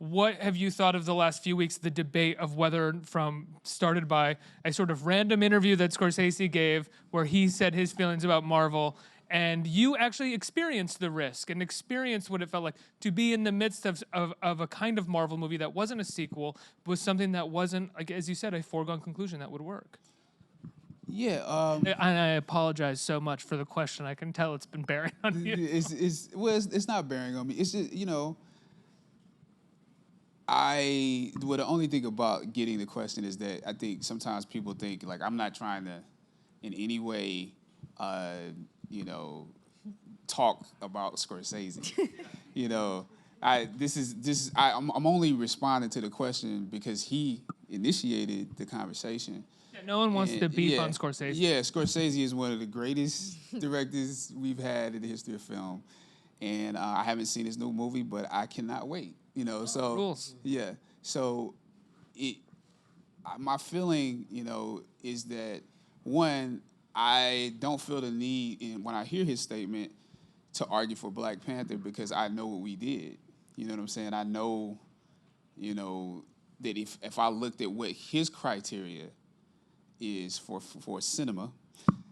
what have you thought of the last few weeks, the debate of whether started by a sort of random interview that Scorsese gave where he said his feelings about Marvel, and you actually experienced the risk and experienced what it felt like to be in the midst of a kind of Marvel movie that wasn't a sequel, was something that wasn't, like, as you said, a foregone conclusion that would work. Yeah. And I apologize so much for the question. I can tell it's been bearing on you. It's not bearing on me. It's just, the only thing about getting the question is that I think sometimes people think like I'm not trying to in any way, talk about Scorsese. I'm only responding to the question because he initiated the conversation. Yeah, no one wants to beef on Scorsese. Yeah, Scorsese is one of the greatest directors we've had in the history of film. And I haven't seen his new movie, but I cannot wait. Rules. Yeah. So my feeling, is that one, I don't feel the need when I hear his statement to argue for Black Panther because I know what we did. You know what I'm saying? I know, that if I looked at what his criteria is for cinema,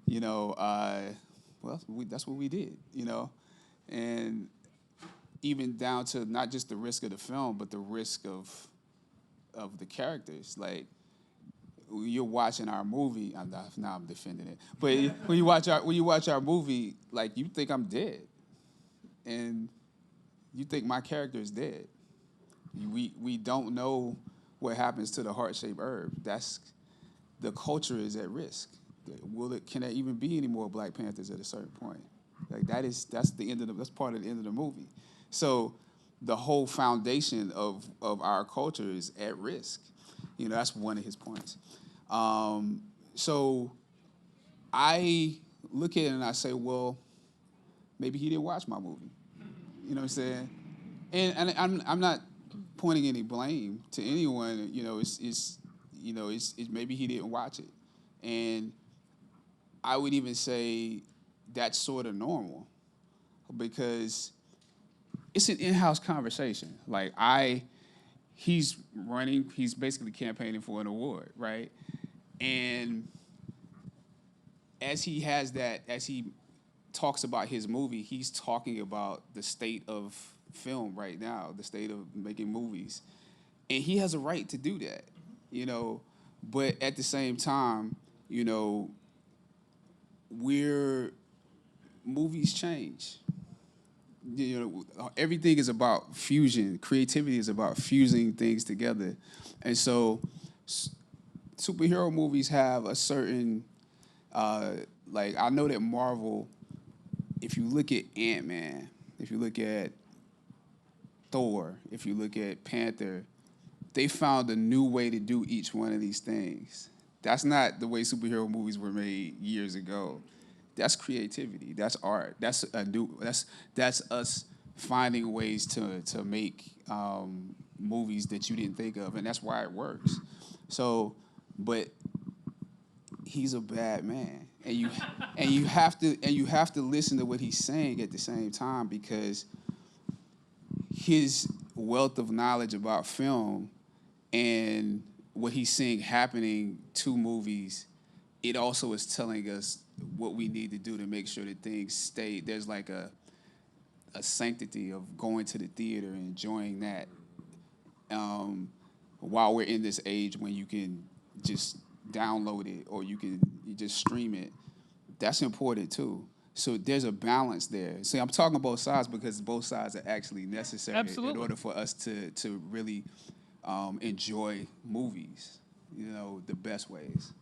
that's what we did, and even down to not just the risk of the film, but the risk of the characters. Like you're watching our movie. Now I'm defending it, but when you watch our movie, like you think I'm dead, and you think my character is dead. We don't know what happens to the heart-shaped herb. The culture is at risk. Can there even be any more Black Panthers at a certain point? Like that's part of the end of the movie. So the whole foundation of our culture is at risk. That's one of his points. So I look at it and I say, well, maybe he didn't watch my movie. You know what I'm saying? And I'm not pointing any blame to anyone. It's maybe he didn't watch it, and I would even say that's sort of normal because it's an in-house conversation. Like he's basically campaigning for an award, right? And as he talks about his movie, he's talking about the state of film right now, the state of making movies. And he has a right to do that, but at the same time, movies change. Everything is about fusion. Creativity is about fusing things together. And so superhero movies have a certain, I know that Marvel, if you look at Ant-Man, if you look at Thor, if you look at Panther, they found a new way to do each one of these things. That's not the way superhero movies were made years ago. That's creativity. That's art. That's us finding ways to make movies that you didn't think of, and that's why it works. So, but he's a bad man, and you have to listen to what he's saying at the same time because his wealth of knowledge about film and what he's seeing happening to movies, it also is telling us what we need to do to make sure that things stay. There's like a sanctity of going to the theater and enjoying that while we're in this age when you can just download it or you just stream it. That's important too. So there's a balance there. See, I'm talking both sides because both sides are actually necessary in order for us to really enjoy movies, the best ways.